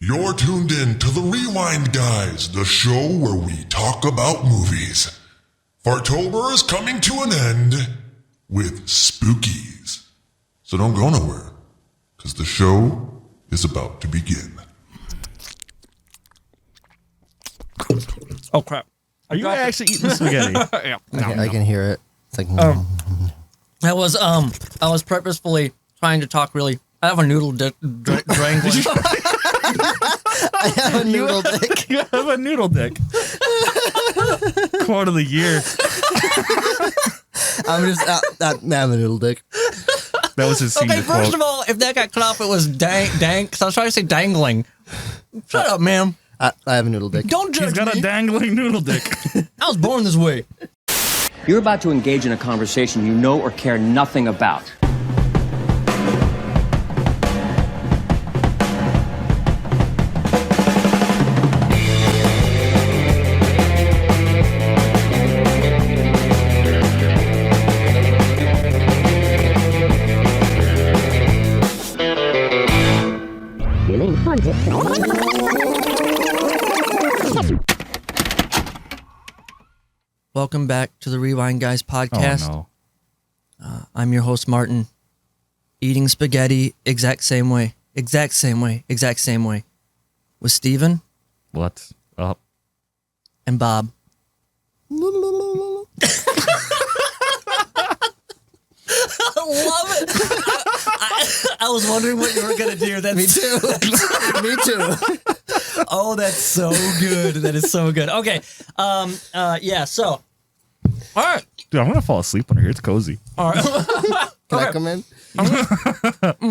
You're tuned in to the Rewind Guys, the show where we talk about movies. Fartober is coming to an end with Spookies. So don't go nowhere, because the show is about to begin. Oh, crap. Are you actually eating spaghetti? Yeah. I can hear it. It's like, I was purposefully trying to talk really. I have a noodle drangling. I have a noodle dick. You have a noodle dick. Quote of the year. I'm a noodle dick. That was his senior Okay, quote. first of all, if that got cut off, it was dank. Because I was trying to say dangling. Shut up, man. I have a noodle dick. Don't judge He's got me. a dangling noodle dick. I was born this way. You're about to engage in a conversation you know or care nothing about. Welcome back to the Rewind Guys podcast. Oh, no. I'm your host, Martin. Eating spaghetti exact same way. With Steven What's up? and Bob. I love it. I was wondering what you were going to do. Me too. Me too. Oh, that's so good. That is so good. Okay. Yeah, so. All right. Dude, I'm going to fall asleep under here. It's cozy. All right. Can I come in? I'm going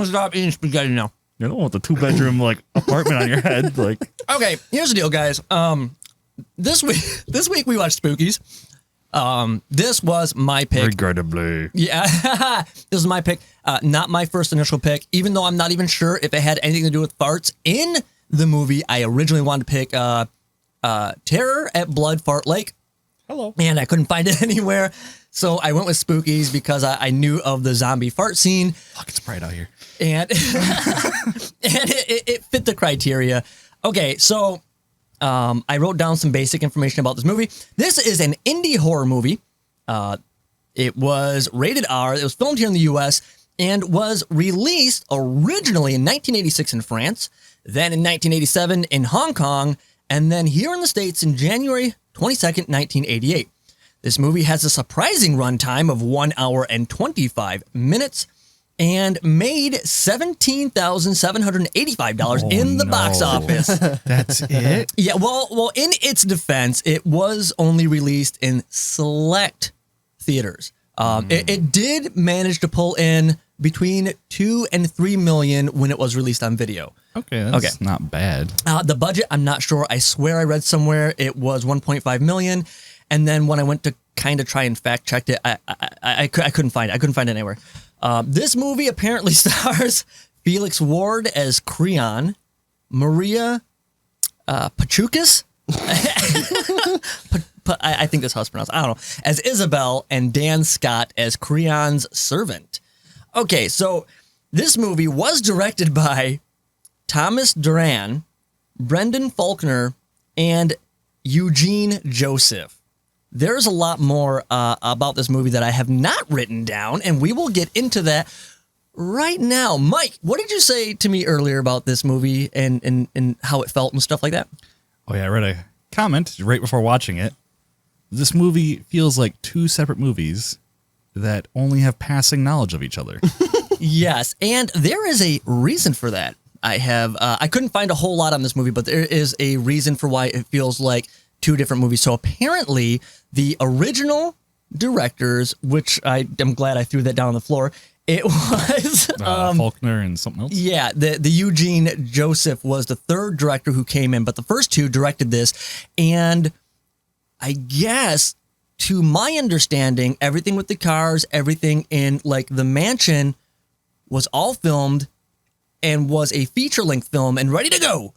to stop eating spaghetti now. You don't want the 2-bedroom apartment on your head. Okay, here's the deal, guys. This week we watched Spookies. This was my pick. Regrettably. Yeah, this was my pick. Not my first initial pick, even though I'm not even sure if it had anything to do with farts in the movie. I originally wanted to pick Terror at Blood Fart Lake. Hello. And I couldn't find it anywhere. So I went with Spookies because I knew of the zombie fart scene. Fuck, it's bright out here. And, it fit the criteria. Okay, so I wrote down some basic information about this movie. This is an indie horror movie. It was rated R. It was filmed here in the U.S. and was released originally in 1986 in France, then in 1987 in Hong Kong, and then here in the States in January 22nd, 1988. This movie has a surprising runtime of 1 hour and 25 minutes and made $17,785 in the box office. That's it? Yeah, well, in its defense, it was only released in select theaters. It did manage to pull in between 2 and 3 million when it was released on video. Okay, that's not bad. The budget, I'm not sure. I swear I read somewhere it was 1.5 million. And then when I went to kind of try and fact check it, I couldn't find it. I couldn't find it anywhere. This movie apparently stars Felix Ward as Creon, Maria Pachukas, I think that's how it's pronounced. I don't know. As Isabel, and Dan Scott as Creon's servant. Okay, so this movie was directed by Thomas Duran, Brendan Faulkner, and Eugene Joseph. There's a lot more about this movie that I have not written down, and we will get into that right now. Mike, what did you say to me earlier about this movie and how it felt and stuff like that? Oh, yeah, I read a comment right before watching it. This movie feels like 2 separate movies that only have passing knowledge of each other. Yes, and there is a reason for that. I couldn't find a whole lot on this movie, but there is a reason for why it feels like 2 different movies. So apparently the original directors, which I am glad I threw that down on the floor, it was Faulkner and something else. Yeah, the Eugene Joseph was the 3rd director who came in, but the first 2 directed this. And I guess, to my understanding, everything with the cars, everything in like the mansion was all filmed and was a feature-length film and ready to go.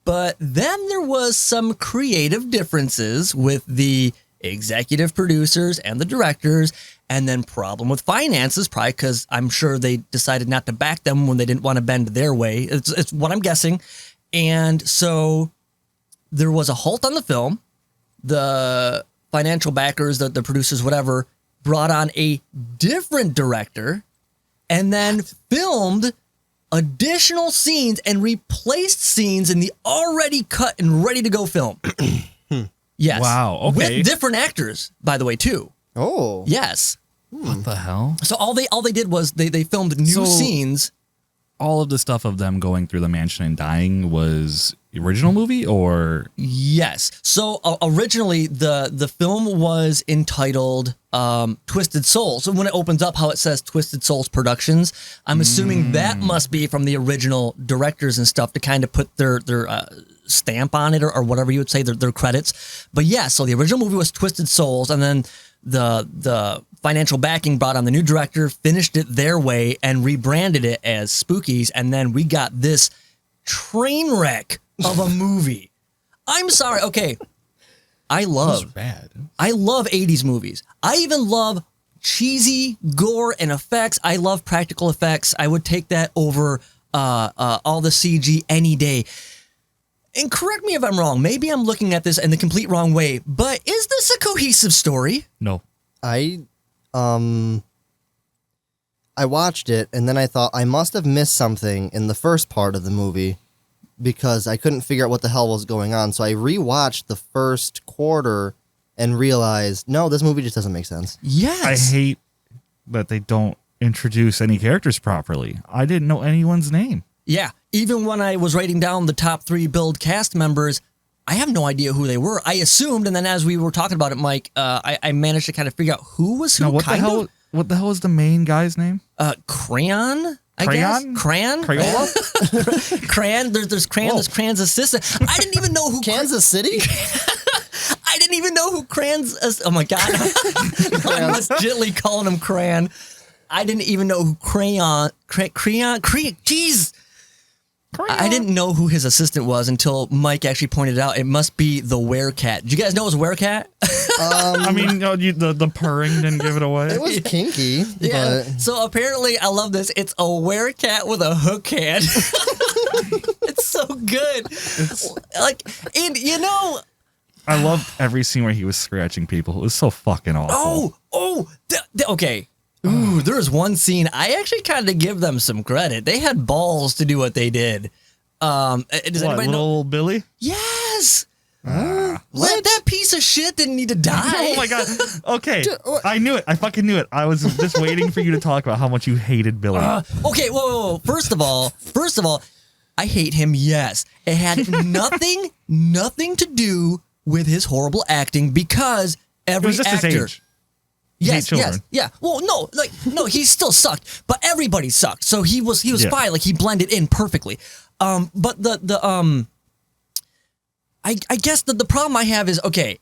But then there was some creative differences with the executive producers and the directors, and then problem with finances, probably because I'm sure they decided not to back them when they didn't want to bend their way. It's what I'm guessing. And so there was a halt on the film. The financial backers, the producers, whatever, brought on a different director and then filmed additional scenes and replaced scenes in the already cut and ready to go film. Yes. Wow, okay. With different actors, by the way, too. Oh. Yes. What the hell? So all they did was they filmed new scenes. All of the stuff of them going through the mansion and dying was the original movie, or Yes. So originally the film was entitled Twisted Souls. So when it opens up, how it says Twisted Souls Productions, I'm assuming that must be from the original directors and stuff to kind of put their stamp on it or whatever you would say, their credits. But yeah, so the original movie was Twisted Souls, and then the financial backing brought on the new director, finished it their way, and rebranded it as Spookies, and then we got this train wreck of a movie. I'm sorry. Okay. I love 80s movies. I even love cheesy gore and effects. I love practical effects. I would take that over all the CG any day. And correct me if I'm wrong. Maybe I'm looking at this in the complete wrong way, but is this a cohesive story? no? I watched it and then I thought I must have missed something in the first part of the movie because I couldn't figure out what the hell was going on. So I rewatched the first quarter and realized, no, this movie just doesn't make sense. Yes. I hate that they don't introduce any characters properly. I didn't know anyone's name. Yeah. Even when I was writing down the top 3 build cast members, I have no idea who they were. I assumed, and then as we were talking about it, Mike, I managed to kind of figure out who was who. Now, what the hell is the main guy's name? Crayon? I Crayon? guess? Crayon? Crayola? Crayon? There's Crayon, there's Cran's assistant. I didn't even know who Kansas City? I didn't even know who Cran's... Oh my God. I'm legitimately calling him Crayon. I didn't even know who Crayon... Jeez. I didn't know who his assistant was until Mike actually pointed it out. It must be the werecat. Did you guys know it was werecat? I mean, the purring didn't give it away. It was kinky. Yeah. But So apparently, I love this. It's a werecat with a hook hand. It's so good. And you know... I loved every scene where he was scratching people. It was so fucking awful. Okay. Ooh, there was one scene I actually kind of give them some credit. They had balls to do what they did. Does anybody know? Little Billy? Yes. That piece of shit didn't need to die. Oh my God. Okay. I knew it. I fucking knew it. I was just waiting for you to talk about how much you hated Billy. Okay. Whoa. First of all, I hate him. Yes, it had nothing to do with his horrible acting because every It was just actor. his age. Yes, children. yeah. Well, no, he still sucked, but everybody sucked. So he was Yeah. fine. Like he blended in perfectly. But I guess the problem I have is okay.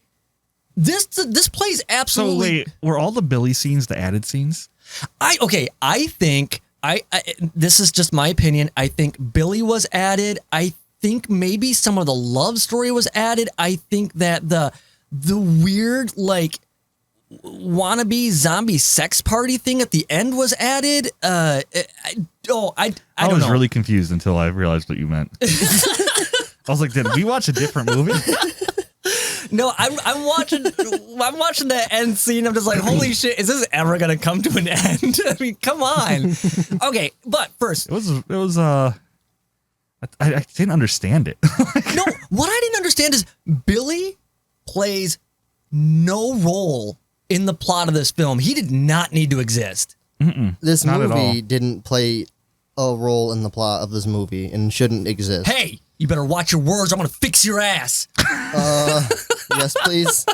This plays absolutely. So wait, were all the Billy scenes the added scenes? I think this is just my opinion. I think Billy was added. I think maybe some of the love story was added. I think that the weird wannabe zombie sex party thing at the end was added. I don't know. Really confused until I realized what you meant. I was like, did we watch a different movie? No, I'm watching that end scene. I'm just like, holy shit, is this ever gonna come to an end? I mean, come on. Okay, but first, It was I didn't understand it. no, what I didn't understand is Billy plays no role in the plot of this film. He did not need to exist. this Not at all. movie didn't play a role in the plot of this movie and shouldn't exist. Hey, you better watch your words. I'm gonna fix your ass. Yes, please.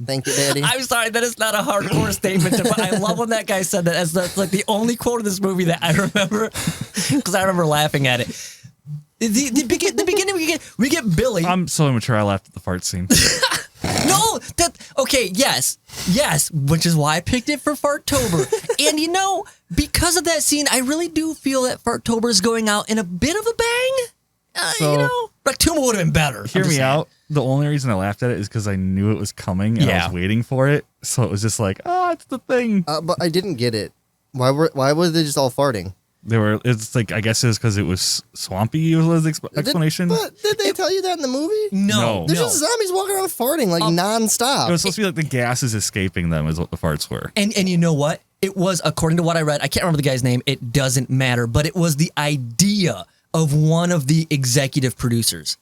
Thank you, Daddy. I'm sorry, that is not a hardcore statement, but I love when that guy said that as like the only quote of this movie that I remember, because I remember laughing at it. The beginning we get Billy. I'm so immature. I laughed at the fart scene. No, yes, which is why I picked it for Fartober. And because of that scene, I really do feel that Fartober is going out in a bit of a bang. But Tuma would have been better. Hear me out. The only reason I laughed at it is because I knew it was coming and I was waiting for it. So it was just like, it's the thing. But I didn't get it. Why were they just all farting? It's like, I guess it's because it was swampy was the explanation. Did they tell you that in the movie? No. There's just zombies walking around farting like nonstop. It was supposed to be like the gases escaping them is what the farts were. And you know what? It was, according to what I read, I can't remember the guy's name. It doesn't matter. But it was the idea of one of the executive producers.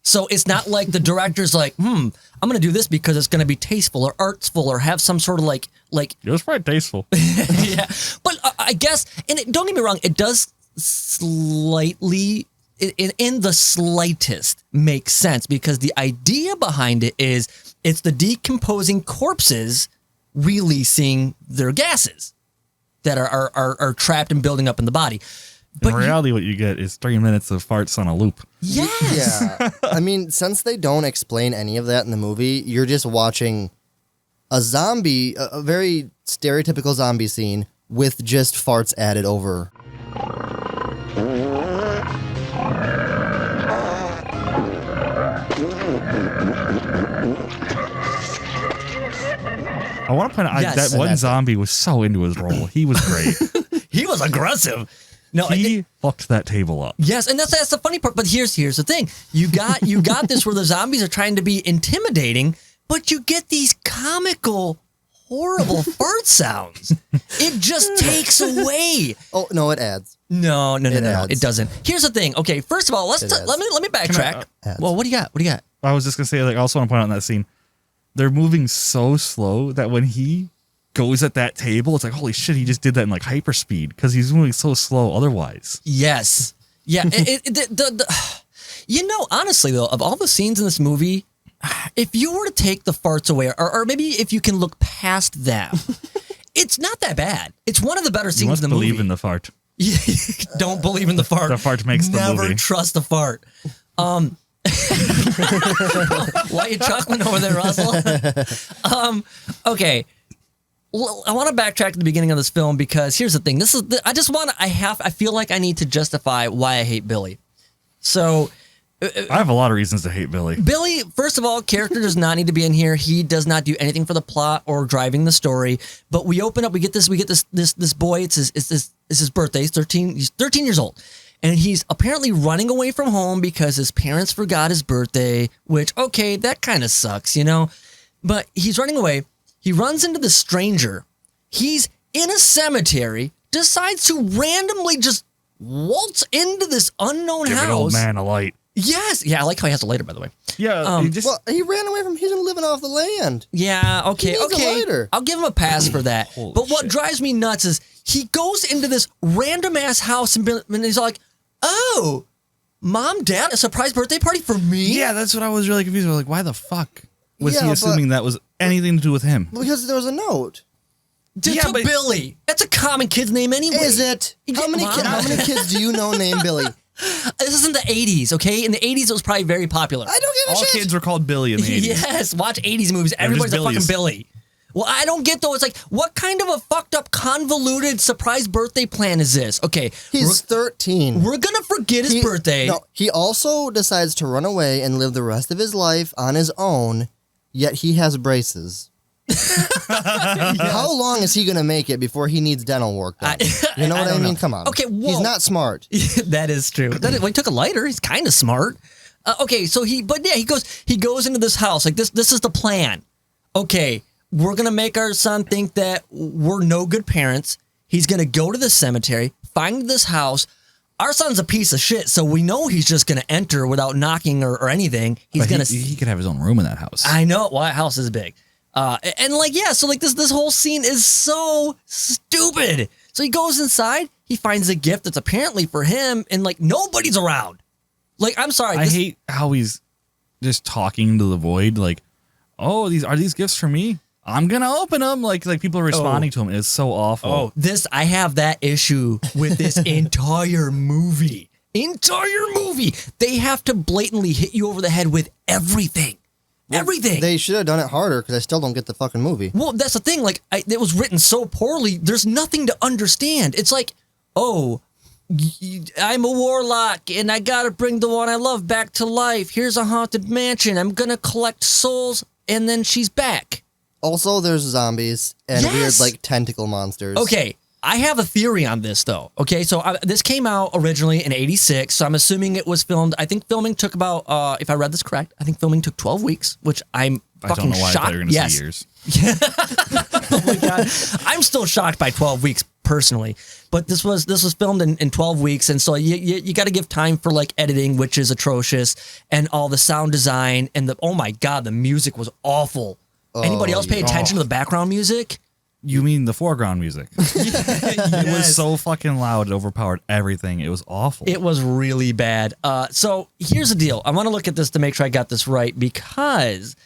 So it's not like the director's like, I'm going to do this because it's going to be tasteful or artful or have some sort of like. It was probably tasteful. Yeah. But I guess, and don't get me wrong, it does slightly, in the slightest, make sense because the idea behind it is it's the decomposing corpses releasing their gases that are trapped and building up in the body. In reality, what you get is 3 minutes of farts on a loop. Yes. Yeah. I mean, since they don't explain any of that in the movie, you're just watching a zombie, a very stereotypical zombie scene with just farts added over. I want to point out that one zombie was so into his role. He was great. He was aggressive. No, he fucked that table up. Yes, and that's the funny part. But here's the thing: you got this where the zombies are trying to be intimidating, but you get these comical, horrible fart sounds. It just takes away. Oh no, it adds. No, it doesn't. Here's the thing. Okay, first of all, let me backtrack. Well, what do you got? I was just gonna say, like, I also want to point out in that scene, they're moving so slow that when he goes at that table, it's like, holy shit, he just did that in like hyperspeed because he's moving so slow otherwise. Yes. Yeah. Honestly though, of all the scenes in this movie, if you were to take the farts away, or maybe if you can look past them, it's not that bad. It's one of the better scenes in the movie. Believe in the fart. Don't believe in the fart. The fart makes the movie. Never trust the fart. Why are you chuckling over there, Russell? Okay. I want to backtrack to the beginning of this film because here's the thing. I feel like I need to justify why I hate Billy. So I have a lot of reasons to hate Billy. Billy, first of all, character does not need to be in here. He does not do anything for the plot or driving the story. But we open up, we get this boy. It's his birthday. He's 13 years old. And he's apparently running away from home because his parents forgot his birthday, which, okay, that kind of sucks, But he's running away. He runs into the stranger. He's in a cemetery, decides to randomly just waltz into this unknown house. Give an old man a light. Yes. Yeah, I like how he has a lighter, by the way. Yeah. He ran away from, he's living off the land. Yeah, okay, He needs a lighter. I'll give him a pass for that. But what drives me nuts is he goes into this random-ass house and he's like, oh, Mom, Dad, a surprise birthday party for me? Yeah, that's what I was really confused about. Like, why the fuck was he assuming that was anything to do with him? Because there was a note. To Billy. That's a common kid's name anyway. Is it? How many kids do you know named Billy? This isn't the 80s, okay? In the 80s, it was probably very popular. I don't give a All shit. kids were called Billy in the 80s. Yes, watch 80s movies. Everybody's a fucking Billy. Well, I don't get, though. It's like, what kind of a fucked up, convoluted surprise birthday plan is this? Okay. He's 13. We're going to forget his birthday. No, he also decides to run away and live the rest of his life on his own, yet he has braces. How long is he going to make it before he needs dental work done? You know what I mean? Come on. Okay, whoa. He's not smart. That is true. Well, he took a lighter. He's kind of smart. Okay, so he goes into this house. Like, this is the plan. Okay, we're going to make our son think that we're no good parents. He's going to go to the cemetery, find this house. Our son's a piece of shit, so we know he's just going to enter without knocking or anything. He could have his own room in that house. I know. Well, that house is big. So this whole scene is so stupid. So he goes inside, he finds a gift that's apparently for him, and like nobody's around. Like, I'm sorry. I hate how he's just talking to the void. Like, oh, are these gifts for me? I'm gonna open them. Like people are responding to him. It's so awful. Oh, I have that issue with this entire movie. They have to blatantly hit you over the head with everything. Everything. They should have done it harder because I still don't get the fucking movie. Well, that's the thing. Like, it was written so poorly. There's nothing to understand. It's like, oh, I'm a warlock and I gotta bring the one I love back to life. Here's a haunted mansion. I'm gonna collect souls and then she's back. Also, there's zombies and weird, like, tentacle monsters. Okay, I have a theory on this, though. Okay, so this came out originally in '86, so I'm assuming it was filmed. I think filming took about, if I read this correct, I think filming took 12 weeks, which I'm fucking I don't know why I shocked. thought you were going to say years. Oh my god, I'm still shocked by 12 weeks personally. But this was filmed in 12 weeks, and so you got to give time for like editing, which is atrocious, and all the sound design and oh my god, the music was awful. Anybody else pay attention to the background music? You mean the foreground music? It was so fucking loud, it overpowered everything. It was awful. It was really bad. So here's the deal. I want to look at this to make sure I got this right because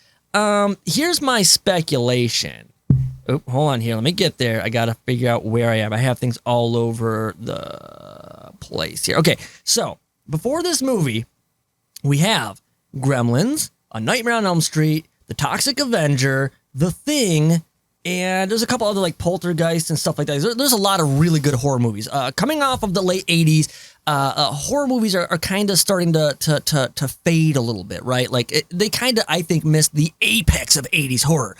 here's my speculation. Oh, hold on here. Let me get there. I got to figure out where I am. I have things all over the place here. Okay, so before this movie, we have Gremlins, A Nightmare on Elm Street, The Toxic Avenger, The Thing, and there's a couple other like Poltergeist and stuff like that. There's a lot of really good horror movies. Coming off of the late 80s, horror movies are kind of starting to fade a little bit, right? Like they kind of, I think, missed the apex of 80s horror.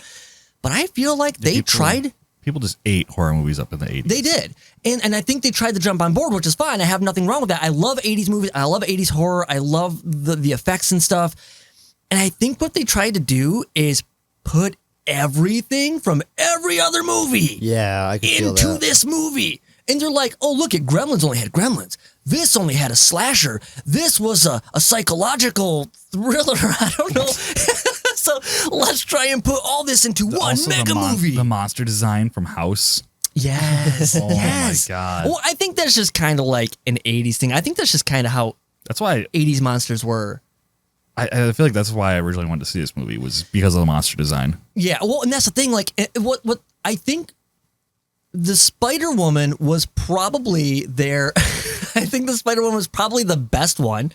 But I feel like they tried. People just ate horror movies up in the 80s. They did. And I think they tried to jump on board, which is fine. I have nothing wrong with that. I love 80s movies. I love 80s horror. I love the effects and stuff. And I think what they tried to do is put everything from every other movie I can feel into that. this movie. And they're like, oh, look, Gremlins only had Gremlins. This only had a slasher. This was a psychological thriller. I don't know. So let's try and put all this into one mega movie. The monster design from House. Yes. Oh yes. my God. Well, I think that's just kind of like an 80s thing. I think that's just kind of how That's why 80s monsters were. I feel like that's why I originally wanted to see this movie, was because of the monster design. Yeah, well, and that's the thing. Like, what I think the Spider-Woman was probably their. I think the Spider-Woman was probably the best one.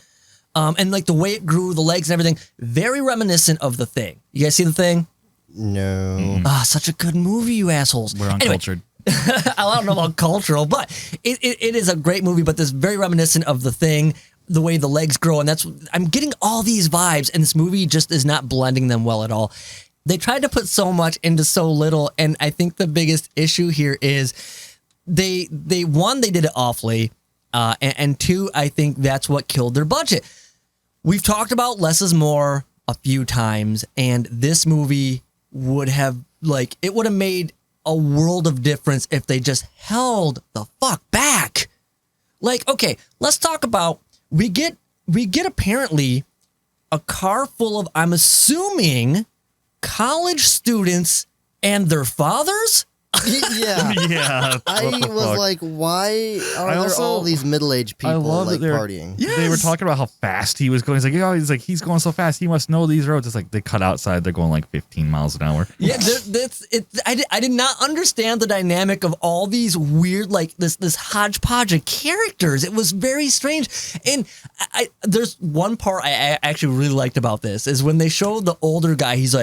And like the way it grew, the legs and everything, very reminiscent of The Thing. You guys see The Thing? No. Such a good movie, you assholes. We're uncultured. Anyway, I don't know about cultural, but it is a great movie, but this very reminiscent of The Thing. The way the legs grow, and I'm getting all these vibes, and this movie just is not blending them well at all. They tried to put so much into so little, and I think the biggest issue here is they did it awfully, and two, I think that's what killed their budget. We've talked about less is more a few times, and this movie would have made a world of difference if they just held the fuck back. Like, okay, let's talk about. We get apparently a car full of, I'm assuming, college students and their fathers? Yeah. Yeah. I was like, why are there all these middle-aged people like partying? Yes. They were talking about how fast he was going. He's going so fast. He must know these roads. It's like they cut outside. They're going like 15 miles an hour. Yeah, that's it. I did not understand the dynamic of all these weird, like this hodgepodge of characters. It was very strange. And there's one part I actually really liked about this is when they showed the older guy. He's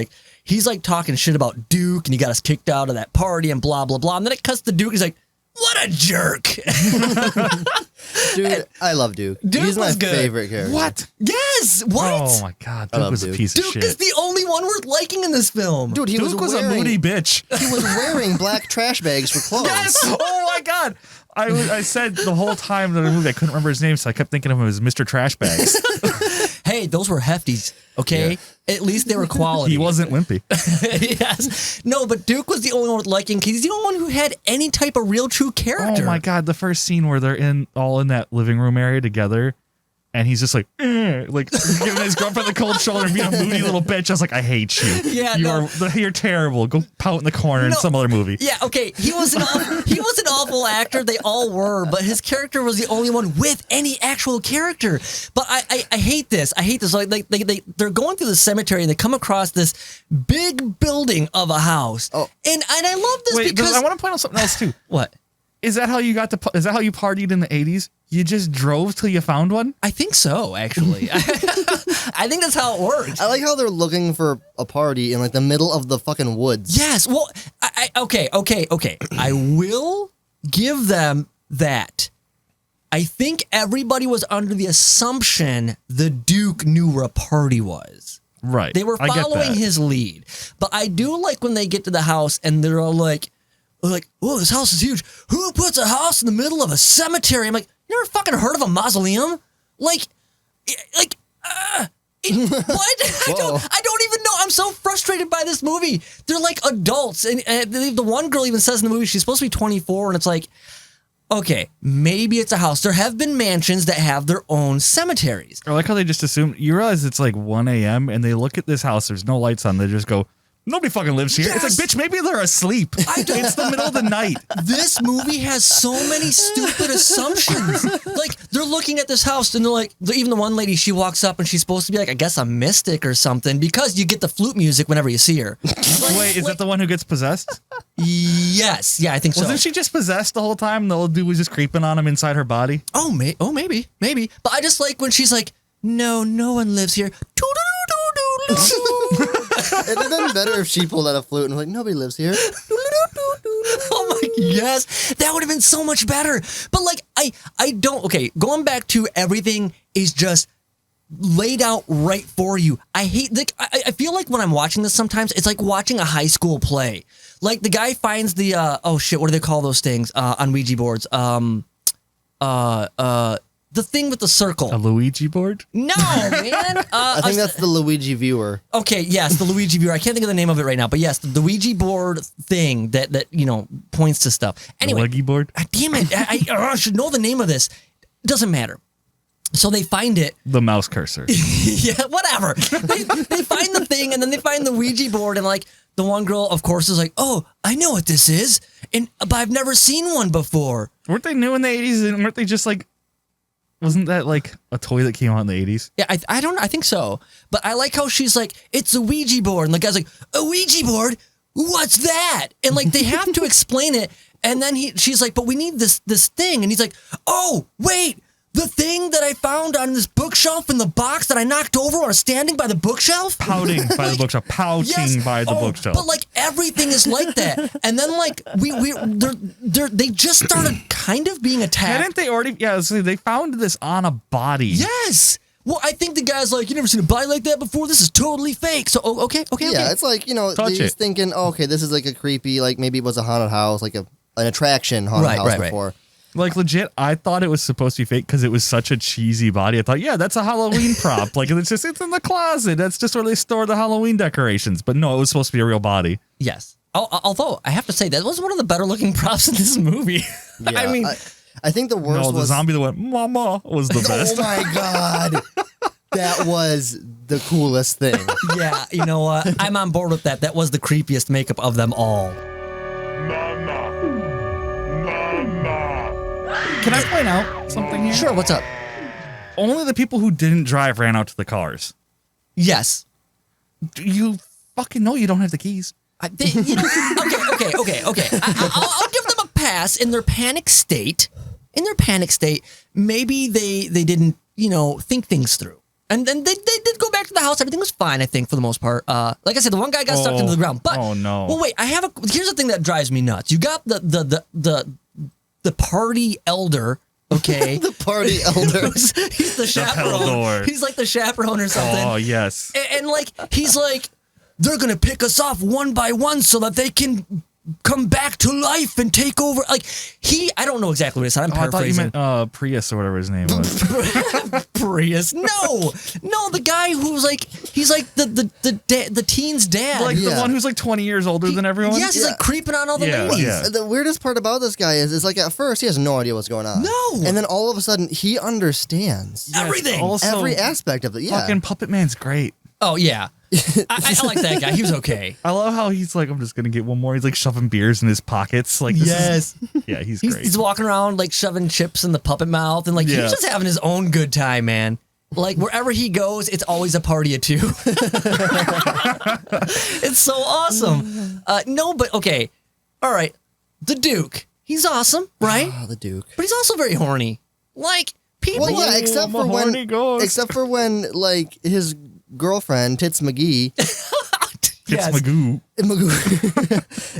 like talking shit about Duke, and he got us kicked out of that party, and blah blah blah. And then it cuts to Duke. He's like, "What a jerk!" Dude, I love Duke. Duke He's my was good. favorite character. What? Yes. What? Oh my God. I Duke love was a Duke. piece of Duke shit. is the only one worth liking in this film. Dude, he Duke was a wearing, moody bitch. He was wearing black trash bags for clothes. Yes! Oh my God. I said the whole time in the movie I couldn't remember his name, so I kept thinking of him as Mr. Trash Bags. Hey, those were hefties, okay? Yeah. At least they were quality. He wasn't wimpy. Yes. No, but Duke was the only one with liking, because he's the only one who had any type of real true character. Oh my God, the first scene where they're all in that living room area together, and he's just like giving his girlfriend the cold shoulder and being a moody little bitch. I was like, I hate you. Yeah, you're terrible. Go pout in the corner in some other movie. Yeah, okay. He was an awful actor. They all were, but his character was the only one with any actual character. But I hate this. I hate this. Like they're going through the cemetery and they come across this big building of a house. Oh. And I love this because I want to point out something else too. What? Is that how you is that how you partied in the 80s? You just drove till you found one? I think so, actually. I think that's how it works. I like how they're looking for a party in like the middle of the fucking woods. Yes. Well, okay. I will give them that. I think everybody was under the assumption the Duke knew where a party was. Right. They were following his lead. But I do like when they get to the house and they're all like, like, oh, this house is huge. Who puts a house in the middle of a cemetery? I'm like, you never fucking heard of a mausoleum? What? I don't even know. I'm so frustrated by this movie. They're like adults, and the one girl even says in the movie she's supposed to be 24, and it's like, okay, maybe it's a house. There have been mansions that have their own cemeteries. I like how they just assume. You realize it's like 1 a.m. and they look at this house. There's no lights on. They just go, nobody fucking lives here. Yes. It's like, bitch, maybe they're asleep. It's the middle of the night. This movie has so many stupid assumptions. Like, they're looking at this house, and they're like, even the one lady, she walks up, and she's supposed to be like, I guess a mystic or something, because you get the flute music whenever you see her. Wait, is that the one who gets possessed? Yes. Yeah, I think so. Wasn't she just possessed the whole time? The old dude was just creeping on him inside her body? Oh, maybe. But I just like when she's like, no one lives here. It'd have been better if she pulled out a flute and was like, nobody lives here. Oh my, yes, that would have been so much better. But like, I don't, okay, going back to everything is just laid out right for you. I hate, I feel like when I'm watching this sometimes, it's like watching a high school play. Like the guy finds the, oh shit, what do they call those things on Ouija boards? The thing with the circle. A Luigi board? No, man. I think that's the Luigi viewer. Okay, yes, the Luigi viewer. I can't think of the name of it right now, but yes, the Ouija board thing that points to stuff. Anyway, The Leggy board? Damn it, I should know the name of this. Doesn't matter. So they find it. The mouse cursor. Yeah, whatever. They find the thing, and then they find the Ouija board, and like the one girl, of course, is like, "Oh, I know what this is," but I've never seen one before. Weren't they new in the 80s? And weren't they just like, wasn't that like a toy that came out in the 80s? Yeah, I don't know. I think so. But I like how she's like, it's a Ouija board. And the guy's like, a Ouija board? What's that? And like, they have to explain it. And then she's like, but we need this thing. And he's like, oh, wait, the thing that I found on this bookshelf in the box that I knocked over when I was standing by the bookshelf? Pouting by the bookshelf. Pouting Yes. by the bookshelf. But like everything is like that. And then like they just started kind of being attacked. Hadn't they already? Yeah, so they found this on a body. Yes. Well, I think the guy's like, you never seen a body like that before? This is totally fake. So, okay. Yeah, it's like, he's thinking, oh, okay, this is like a creepy, like maybe it was a haunted house, like an attraction haunted house before. Like legit, I thought it was supposed to be fake because it was such a cheesy body. I thought, yeah, that's a Halloween prop. Like it's in the closet. That's just where they store the Halloween decorations. But no, it was supposed to be a real body. Yes. Although I have to say that was one of the better looking props in this movie. Yeah, I mean, I think the worst No, the was zombie that went "Mama" was the best. Oh my god, that was the coolest thing. yeah, you know what? I'm on board with that. That was the creepiest makeup of them all. Can I point out something here? Sure. What's up? Only the people who didn't drive ran out to the cars. Yes. Do you fucking know you don't have the keys? Okay. I'll give them a pass in their panic state. Maybe they didn't, think things through. And then they did go back to the house. Everything was fine, I think, for the most part. Like I said, the one guy got stuck into the ground. But oh no. Well, wait. Here's the thing that drives me nuts. You got the party elder. Okay. The party elder. He's the chaperone. He's like the chaperone or something. Oh yes. And like he's like, they're gonna pick us off one by one so that they can come back to life and take over. Like I don't know exactly what he said. I'm paraphrasing. I thought you meant Prius or whatever his name was. Prius? No, the guy who's like, he's like the teen's dad. Like the one who's like 20 years older than everyone. Yes, he's like creeping on all the ladies. Yeah. The weirdest part about this guy is like at first he has no idea what's going on. No. And then all of a sudden he understands Everything. Also, every aspect of it. Yeah. Fucking Puppet Man's great. Oh yeah. I like that guy. He was okay. I love how he's like, I'm just gonna get one more. He's like shoving beers in his pockets. Like yeah, he's great. He's walking around like shoving chips in the puppet mouth and like he's just having his own good time, man. Like wherever he goes, it's always a party of two. It's so awesome. No, but okay. All right. The Duke. He's awesome, right? Oh, the Duke. But he's also very horny. Like people. Well, yeah, except for when like his girlfriend Tits McGee. It's Magoo.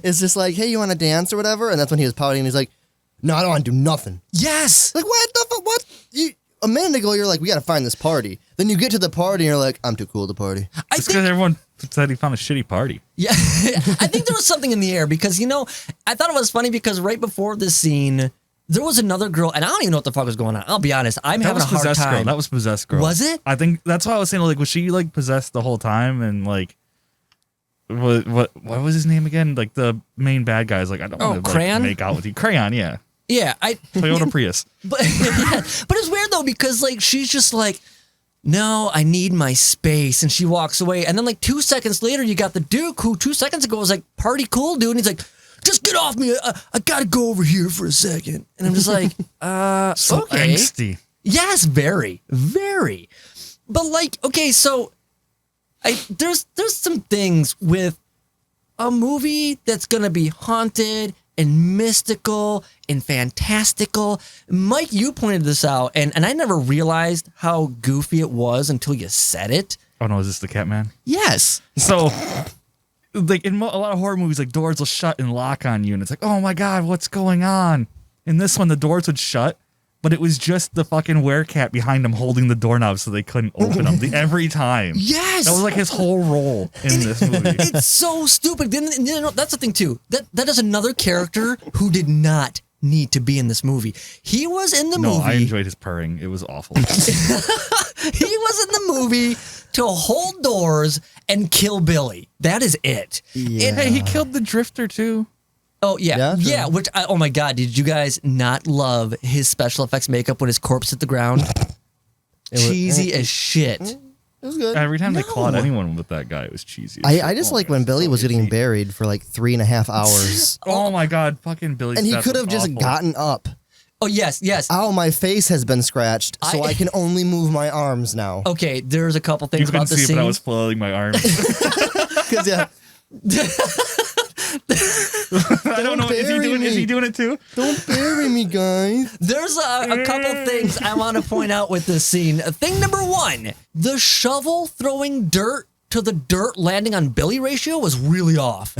It's just like, hey, you want to dance or whatever? And that's when he was pouting. And he's like, no, I don't want to do nothing. Yes. Like, what the fuck? What? A minute ago, you're like, we got to find this party. Then you get to the party and you're like, I'm too cool to party. It's because everyone said he found a shitty party. Yeah, I think there was something in the air because, I thought it was funny because right before this scene, there was another girl, and I don't even know what the fuck was going on. I'll be honest. I'm having a hard Possessed time. Girl. That was Possessed Girl. Was it? I think that's why I was saying, like, was she, like, possessed the whole time? And, like, what was his name again? Like, the main bad guy is like, I don't want to Crayon? make out with you. Crayon, yeah. Yeah. Toyota Prius. But, yeah, but it's weird, though, because, like, she's just like, no, I need my space. And she walks away. And then, like, 2 seconds later, you got the Duke who 2 seconds ago was like, party cool, dude. And he's like, just get off me. I got to go over here for a second. And I'm just like, So okay. angsty. Yes, very, very. But, like, okay, so there's some things with a movie that's going to be haunted and mystical and fantastical. Mike, you pointed this out, and I never realized how goofy it was until you said it. Oh, no, is this the Catman? Yes. So, like, in a lot of horror movies, like, doors will shut and lock on you, and it's like, oh my God, what's going on? In this one, the doors would shut, but it was just the fucking werecat behind him holding the doorknob so they couldn't open them every time. Yes. That was like his whole role in this movie. It's so stupid. That's the thing, too. That is another character who did not need to be in this movie. He was in the movie. No, I enjoyed his purring. It was awful. He was in the movie to hold doors and kill Billy. That is it. Yeah. Hey, he killed the drifter too. Oh, yeah. Yeah, Yeah, true. oh my God, did you guys not love his special effects makeup when his corpse hit the ground? Cheesy as shit. It was good. Every time they No. caught anyone with that guy, it was cheesy. as shit. I just Oh like my when God, Billy so was getting easy. buried for like 3.5 hours. Oh my God, fucking Billy. And he Death could have was just awful. gotten up. Oh, yes. Ow, my face has been scratched, so I can only move my arms now. Okay, there's a couple You things couldn't about the see it, scene. but I was flailing my arms. 'Cause, yeah, I don't know. Is he bury doing? Is me. he doing it too? don't bury me, guys. There's a couple things I want to point out with this scene. Thing number one, the shovel throwing dirt to the dirt landing on Billy ratio was really off.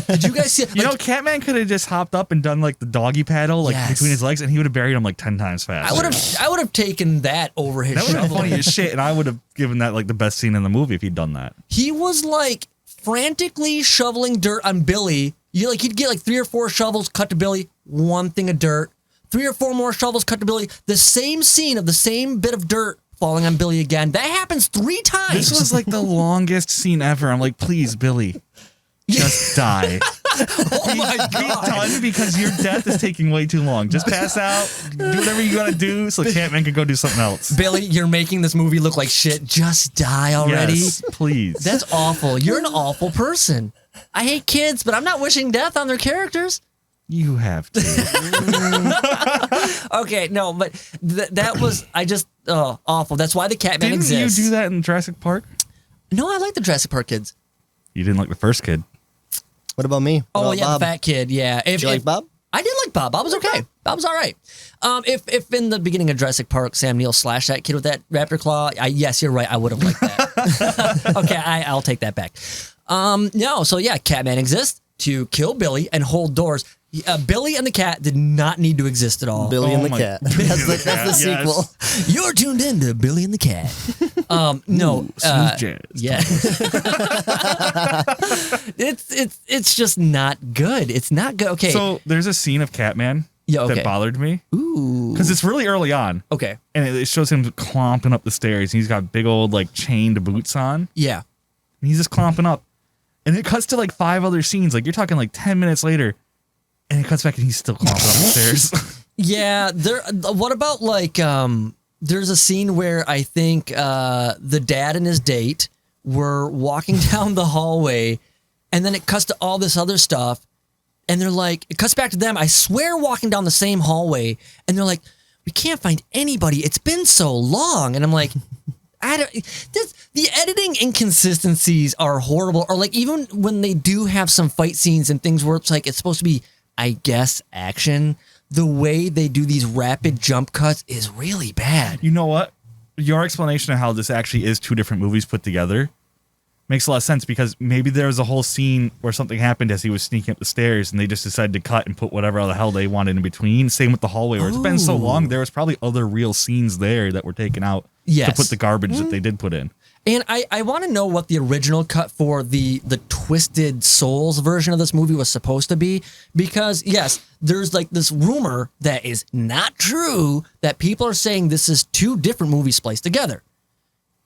Did you guys see it? You know, Catman could have just hopped up and done like the doggy paddle, like Yes. between his legs, and he would have buried him like 10 times faster. I would have taken that over his That would have shovel. been funny as shit, and I would have given that like the best scene in the movie if he'd done that. He was like frantically shoveling dirt on Billy. He'd get like 3 or 4 shovels, cut to Billy, one thing of dirt. 3 or 4 more shovels, cut to Billy. The same scene of the same bit of dirt falling on Billy again. That happens 3 times. This was like the longest scene ever. I'm like, please, Billy, just die. oh my Be God. done because your death is taking way too long. Just pass out, do whatever you gotta do, so Catman can go do something else. Billy, you're making this movie look like shit. Just die already. Yes, please. That's awful. You're an awful person. I hate kids, but I'm not wishing death on their characters. You have to. Okay, no, but that was awful. That's why the Catman Didn't exists. you do that in Jurassic Park? No, I like the Jurassic Park kids. You didn't like the first kid. What about me? Oh What about yeah, Bob? the fat kid. Yeah, Did you like Bob? I did like Bob. Bob was okay. Bob was all right. If in the beginning of Jurassic Park, Sam Neill slashed that kid with that raptor claw, yes, you're right. I would have liked that. Okay, I'll take that back. No, so yeah, Catman exists to kill Billy and hold doors. Billy and the cat did not need to exist at all. Billy and Oh the my- Cat. Billy That's and the, the that's the Cat, yes. sequel. You're tuned in to Billy and the Cat. No, Smooth jazz. yeah. it's just not good. It's not good. Okay. So there's a scene of Catman Yeah, okay. that bothered me Ooh. because it's really early on, Okay. and it shows him clomping up the stairs. And he's got big old like chained boots on, Yeah. and he's just clomping up. And it cuts to like 5 other scenes. Like you're talking like 10 minutes later, and it cuts back and he's still clomping up the stairs. Yeah. What about like there's a scene where I think the dad and his date were walking down the hallway, and then it cuts to all this other stuff, and they're like, it cuts back to them. I swear, walking down the same hallway, and they're like, we can't find anybody. It's been so long, and I'm like. The editing inconsistencies are horrible. Or like even when they do have some fight scenes and things where it's like it's supposed to be, I guess, action, the way they do these rapid jump cuts is really bad. You know what? Your explanation of how this actually is 2 different movies put together makes a lot of sense, because maybe there was a whole scene where something happened as he was sneaking up the stairs and they just decided to cut and put whatever the hell they wanted in between. Same with the hallway where it's been so long, there was probably other real scenes there that were taken out Yes. to put the garbage that they did put in. And I want to know what the original cut for the Twisted Souls version of this movie was supposed to be. Because, yes, there's like this rumor that is not true that people are saying this is two different movies spliced together.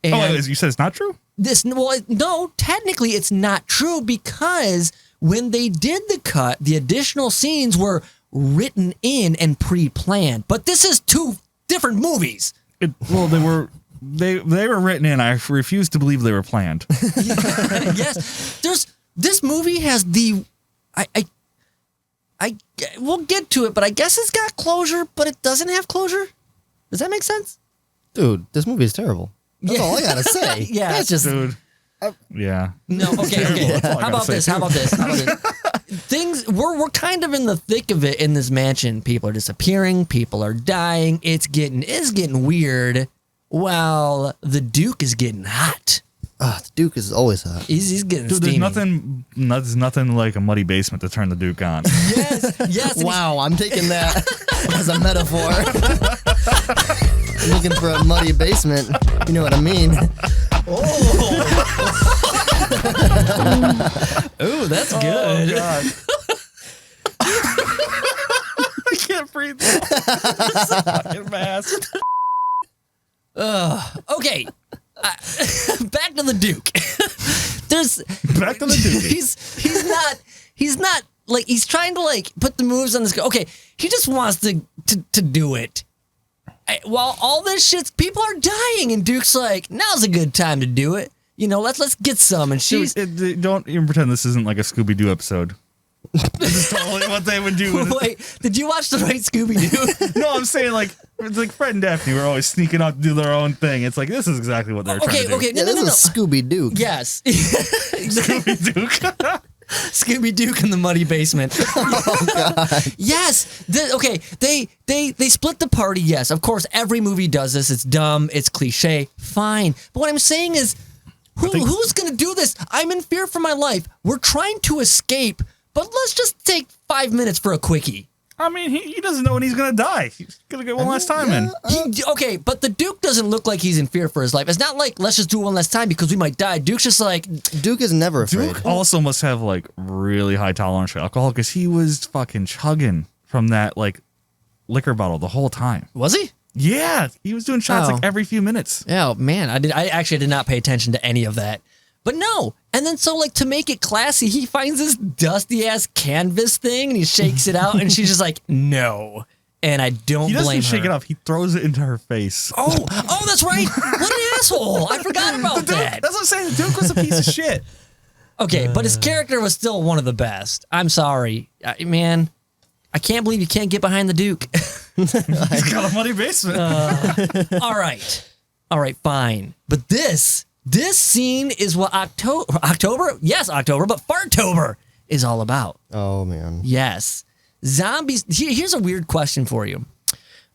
And you said it's not true? No, technically it's not true because when they did the cut, the additional scenes were written in and pre-planned. But this is two different movies. They were written in. I refuse to believe they were planned. Yes, this movie has we'll get to it, but I guess it's got closure, but it doesn't have closure. Does that make sense? Dude, this movie is terrible. That's all I gotta say. Yeah, That's just Dude. Yeah. No, okay. That's all I How about gotta this? say, How about this? How about this? Things we're kind of in the thick of it in this mansion. People are disappearing. People are dying. It's getting weird. While the Duke is getting hot. the Duke is always hot. He's getting Dude, steamy. there's nothing like a muddy basement to turn the Duke on. Yes. Wow, I'm taking that as a metaphor. Looking for a muddy basement. You know what I mean? Ooh, that's good. Oh, God. I can't breathe. This fucking mask. Okay. Back to the Duke. Back to the Duke. He's not like he's trying to like put the moves on this guy. Okay, he just wants to do it. While all this shit's people are dying and Duke's like, now's a good time to do it. You know, let's get some. And she's Don't even pretend this isn't like a Scooby-Doo episode. This is totally what they would do. Wait, did you watch the right Scooby-Doo? No, I'm saying like it's like Fred and Daphne were always sneaking out to do their own thing. It's like this is exactly what they're trying to do. Okay, Yeah, this is Scooby Duke. Yes. Scooby-Doo. Scooby Duke in the muddy basement. Oh God. Yes. They split the party. Yes, of course. Every movie does this. It's dumb. It's cliche. Fine. But what I'm saying is, who's gonna do this? I'm in fear for my life. We're trying to escape, but let's just take 5 minutes for a quickie. I mean, he doesn't know when he's gonna die. He's gonna get one last time in. Okay, but the Duke doesn't look like he's in fear for his life. It's not like let's just do it one last time because we might die. Duke's just like Duke is never afraid. Duke also must have like really high tolerance for alcohol because he was fucking chugging from that like liquor bottle the whole time. Was he? Yeah, he was doing shots like every few minutes. Oh man, I actually did not pay attention to any of that. But no, and then so like to make it classy, he finds this dusty ass canvas thing and he shakes it out and she's just like, no. And I don't He blame doesn't shake her. it off. He throws it into her face. Oh, that's right. What an asshole. I forgot about that. That's what I'm saying. The Duke was a piece of shit. Okay, but his character was still one of the best. I'm sorry. Man, I can't believe you can't get behind the Duke. He's got a muddy basement. All right, fine. But this scene is what October? Yes, October, but Fartober is all about. Oh man. Yes. Zombies. Here's a weird question for you.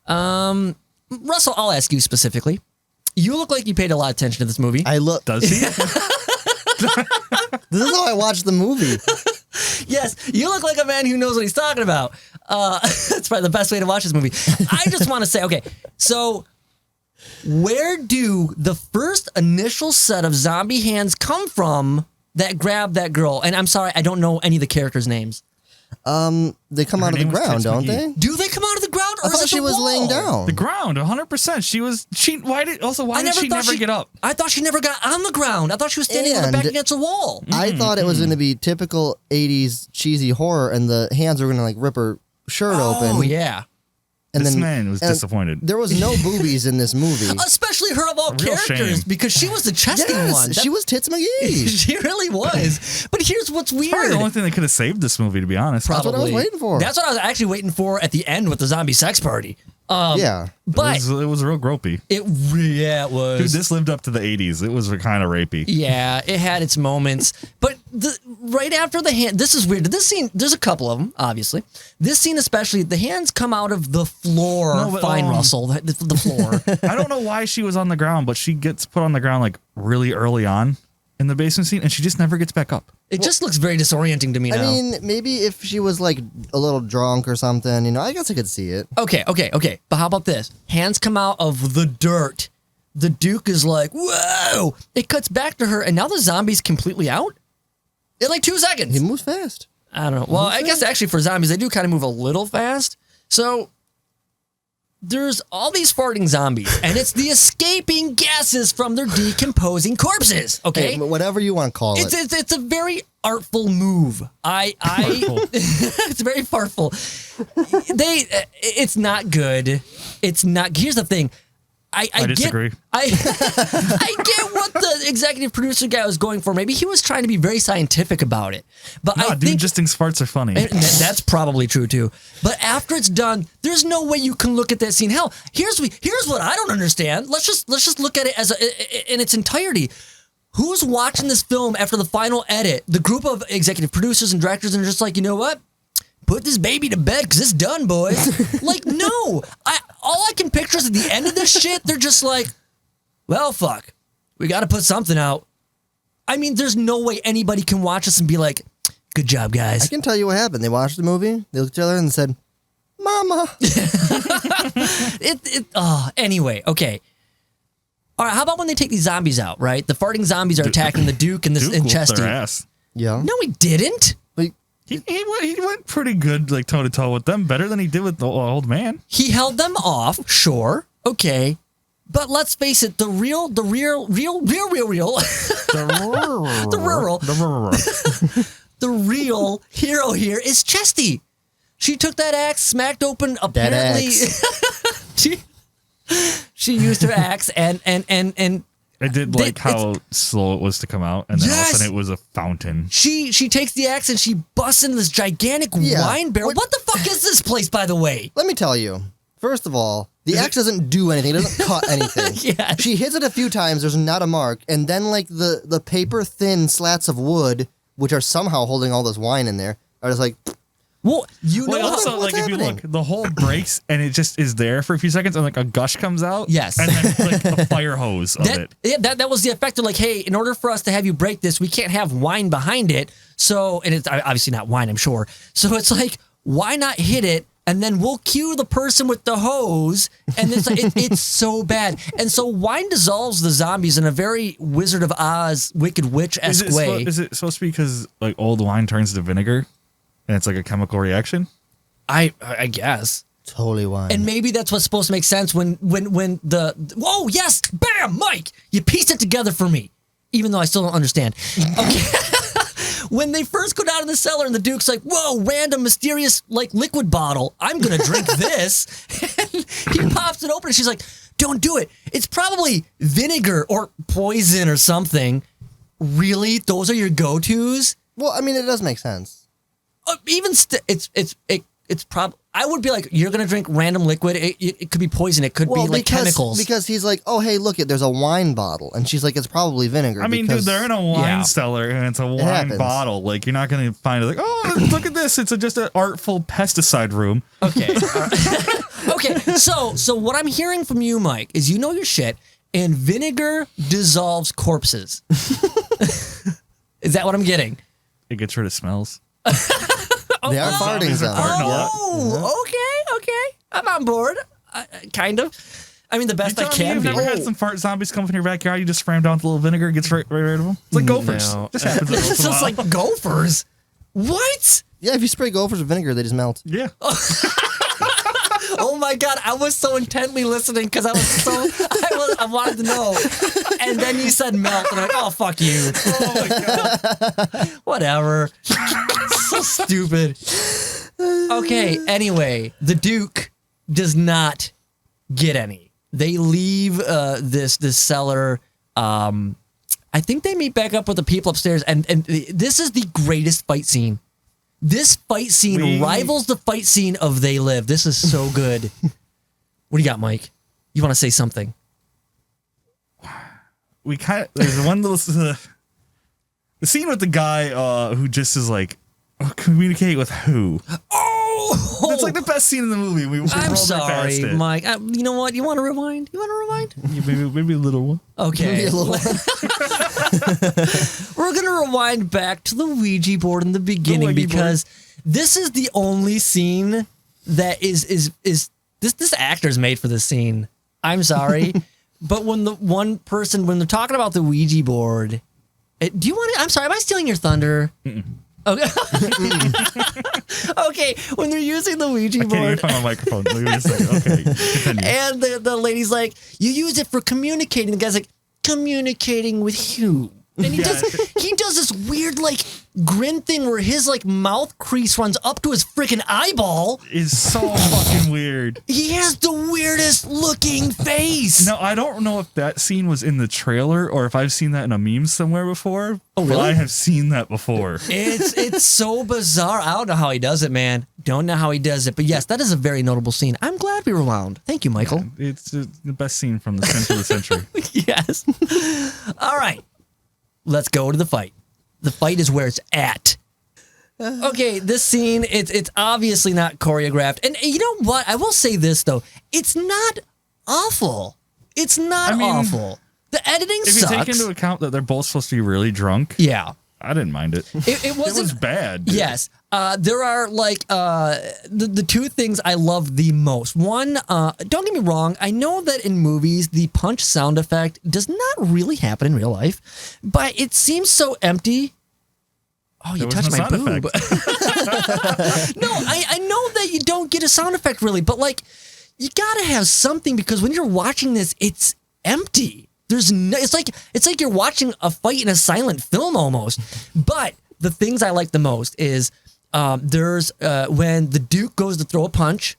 Russell, I'll ask you specifically. You look like you paid a lot of attention to this movie. I look. Does he? This is how I watched the movie. Yes, you look like a man who knows what he's talking about. That's probably the best way to watch this movie. I just want to say, okay, so where do the first initial set of zombie hands come from that grab that girl? And I'm sorry, I don't know any of the characters' names. They come out of the name was ground, Tits don't McGee. they? Do they come out of the ground, or I is thought it she the was wall? laying down. The ground, 100%. Why did she never get up? I thought she never got on the ground. I thought she was standing on the And- back against a wall. I thought it was going to be typical 80s cheesy horror, and the hands were going to like rip her shirt open. Oh yeah. And This then man was and disappointed. There was no boobies in this movie. Especially her of all real characters, shame. because she was the chesty Yes, one. she was Tits McGee. She really was. But here's what's Probably weird. the only thing that could have saved this movie, to be honest. That's what I was waiting for. That's what I was actually waiting for at the end with the zombie sex party. Yeah. But it was real gropey. it was. Dude, this lived up to the 80s. It was kind of rapey. Yeah, it had its moments. But right after the hand, this is weird. This scene, there's a couple of them, obviously. This scene especially, the hands come out of the floor. No, but, Fine, Russell, the floor. I don't know why she was on the ground, but she gets put on the ground like really early on in the basement scene, and she just never gets back up. It just looks very disorienting to me now. I mean, maybe if she was like a little drunk or something, I guess I could see it. Okay. But how about this? Hands come out of the dirt. The Duke is like, whoa! It cuts back to her, and now the zombie's completely out in like 2 seconds. He moves fast. I don't know. Well, I guess actually for zombies, they do kind of move a little fast. So there's all these farting zombies, and it's the escaping gases from their decomposing corpses. Okay, Hey, whatever you want to call it. it's a very artful move. It's very fartful. It's not good. It's not. Here's the thing. I disagree. I get what the executive producer guy was going for. Maybe he was trying to be very scientific about it. But I dude think just thinks farts are funny. and that's probably true too. But after it's done, there's no way you can look at that scene. Hell, here's what I don't understand. Let's just look at it as in its entirety. Who's watching this film after the final edit? The group of executive producers and directors and just like, you know what? Put this baby to bed because it's done, boys. Like, no. All I can picture is at the end of this shit, they're just like, well, fuck. We got to put something out. I mean, there's no way anybody can watch this and be like, good job, guys. I can tell you what happened. They watched the movie, they looked at each other and said, Mama. Anyway, okay. All right, how about when they take these zombies out, right? The farting zombies are attacking the Duke and Duke whooped Chesty. their ass. Yeah. No, he didn't. Like, He went pretty good, like toe to toe with them, better than he did with the old man. He held them off, sure, okay. But let's face it, the real hero here is Chesty. She took that axe, smacked open, apparently. She used her axe and I did like how slow it was to come out, and then all of a sudden it was a fountain. She takes the axe and she busts into this gigantic wine barrel. What the fuck is this place, by the way? let me tell you. First of all, the axe doesn't do anything. It doesn't cut anything. Yeah. She hits it a few times. There's not a mark. And then, like, the paper-thin slats of wood, which are somehow holding all this wine in there, are just like... Well, you know also, what's like, if you happening? look, the hole breaks, and it just is there for a few seconds, and, like, a gush comes out. Yes. And then, like, a fire hose of it. Yeah, that was the effect of like, hey, in order for us to have you break this, we can't have wine behind it. So, and it's obviously not wine, I'm sure. So it's like, why not hit it? And then we'll cue the person with the hose, and it's so bad. And so wine dissolves the zombies in a very Wizard of Oz, Wicked Witch-esque way. Is it supposed to be because, like, old wine turns to vinegar, and it's like a chemical reaction? I guess. Totally wine. And maybe that's what's supposed to make sense when the whoa, yes, bam, Mike, you pieced it together for me, even though I still don't understand. Okay. When they first go down in the cellar and the Duke's like, whoa, random, mysterious, like, liquid bottle. I'm going to drink this. And he pops it open and she's like, don't do it. It's probably vinegar or poison or something. Really? Those are your go-tos? well, I mean, it does make sense. It's probably. I would be like, you're gonna drink random liquid. It could be poison. It could be like chemicals. Because he's like, oh, hey, look, there's a wine bottle. And she's like, it's probably vinegar. I mean, dude, they're in a wine cellar, and it's a wine happens. bottle. Like, you're not going to find it like, oh, look at this. It's just an artful pesticide room. Okay. Okay. So what I'm hearing from you, Mike, is you know your shit, and vinegar dissolves corpses. Is that what I'm getting? It gets rid of smells. They are farting Zombies are farting zombies. a lot. Oh, okay. I'm on board. Kind of. I mean, the best I can You've be. never had some fart zombies come up in your backyard, you just spray them down with a little vinegar, it gets right rid of them? It's like gophers. No. Just happens every once It's in a just while. like gophers. What? Yeah, if you spray gophers with vinegar, they just melt. Yeah. Oh my God, I was so intently listening because I wanted to know. And then you said melt, and I'm like, oh, fuck you. Oh my God. Whatever. So stupid. Okay, anyway, the Duke does not get any. They leave this cellar. I think they meet back up with the people upstairs, and this is the greatest fight scene. This fight scene rivals the fight scene of They Live. This is so good. What do you got, Mike? You want to say something? There's one little the scene with the guy who just is like, communicate with who? Oh, That's like the best scene in the movie. We I'm rolled right past sorry, it. Mike. You know what? You want to rewind? Yeah, maybe a little one. Okay. A little- We're going to rewind back to the Ouija board in the beginning Ouija because this is the only scene that is this actor's made for this scene. I'm sorry. But when the one person, when they're talking about the Ouija board, do you want to? I'm sorry, am I stealing your thunder? Okay. Okay, when they're using the Ouija I can't even board, find my microphone. Look at this thing. Okay, continue. and the lady's like, you use it for communicating. The guy's like, communicating with who? And he does this weird like grin thing where his like mouth crease runs up to his freaking eyeball. It's so fucking weird. He has the weirdest looking face. Now, I don't know if that scene was in the trailer or if I've seen that in a meme somewhere before. Oh, But really? I have seen that before. It's so bizarre. I don't know how he does it, man. Don't know how he does it. But yes, that is a very notable scene. I'm glad we rewound. Thank you, Michael. It's the best scene from the century of the century. Yes. All right. Let's go to the fight. The fight is where it's at. Okay, this scene, it's obviously not choreographed. And you know what? I will say this, though. It's not awful. It's not awful. The editing If sucks. you take into account that they're both supposed to be really drunk, Yeah. I didn't mind it. It wasn't, It was bad. Dude. Yes. There are like the two things I love the most. One, don't get me wrong, I know that in movies the punch sound effect does not really happen in real life, but it seems so empty. Oh, you There was touched no my sound boob. No, I know that you don't get a sound effect really, but like you gotta have something because when you're watching this, it's empty. There's no, it's like you're watching a fight in a silent film almost. But the things I like the most is there's when the Duke goes to throw a punch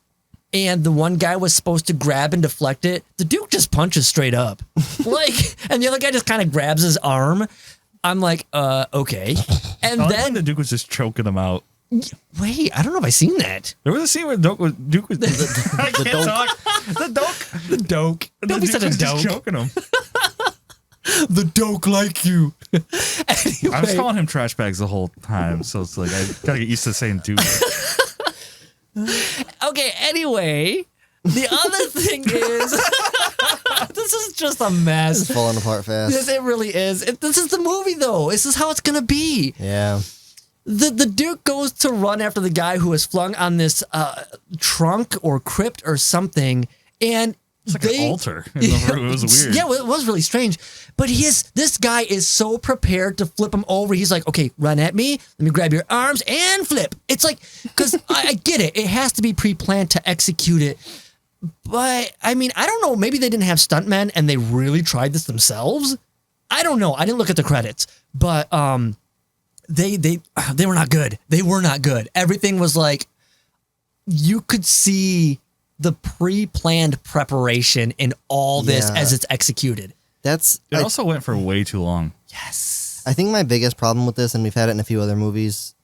and the one guy was supposed to grab and deflect it. The Duke just punches straight up. Like, and the other guy just kind of grabs his arm. I'm like, okay. And I like then when the Duke was just choking him out. wait, I don't know if I seen that. There was a scene where Duke was I can't talk. The Duke. Don't be such a was just doke. choking him. The Duke like you. Anyway. I was calling him trash bags the whole time, so it's like I gotta get used to saying Duke. Okay, anyway, the other thing is this is just a mess. It's falling apart fast. Yes, it really is. This is the movie, though. This is how it's gonna be. Yeah. The Duke goes to run after the guy who was flung on this trunk or crypt or something, and It's like an altar. It was weird. Yeah, it was really strange. But this guy is so prepared to flip him over. He's like, okay, run at me. Let me grab your arms and flip. It's like, because I get it. It has to be pre-planned to execute it. But, I mean, I don't know. Maybe they didn't have stuntmen and they really tried this themselves. I don't know. I didn't look at the credits. But they were not good. They were not good. Everything was like, you could see the pre-planned preparation in all this Yeah. as it's executed. It Also went for way too long. Yes. I think my biggest problem with this, and we've had it in a few other movies,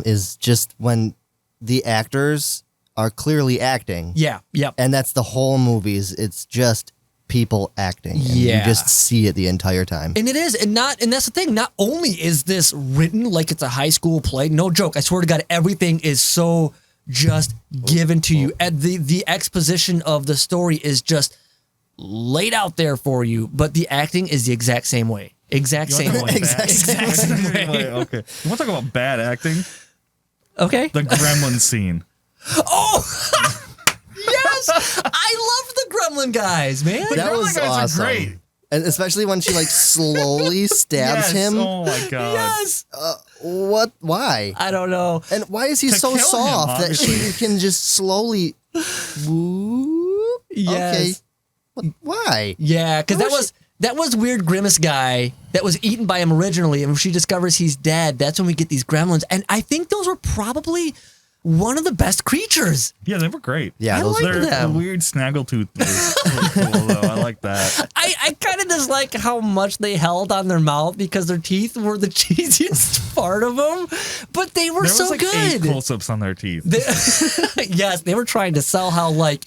is just when the actors are clearly acting. Yeah. Yep. And that's the whole movies. It's just people acting. And Yeah. You just see it the entire time. And it is, and that's the thing. Not only is this written like it's a high school play, no joke. I swear to God, everything is so just given to you. And the exposition of the story is just laid out there for you. But the acting is the exact same way. Exact same way. Exact same way. Okay. You want to talk about bad acting? Okay. The gremlin scene. Oh, yes! I love the Gremlin guys, man. That Gremlin was guys are awesome. great. And especially when she like slowly Yes. stabs him. Oh my god. Yes. What? Why? I don't know. And why is he To so kill him, soft that she obviously. can just slowly? Whoop. Yes. Okay. Why? Yeah, because Why was that was Weird Grimace guy that was eaten by him originally, and when she discovers he's dead, that's when we get these gremlins. And I think those were probably one of the best creatures. Yeah, they were great. Yeah, I those like They're them. the weird snaggletooth was cool though. I like that. I kind of just like how much they held on their mouth because their teeth were the cheesiest part of them, but they were There so was like good. 8 close-ups on their teeth. Yes, they were trying to sell how like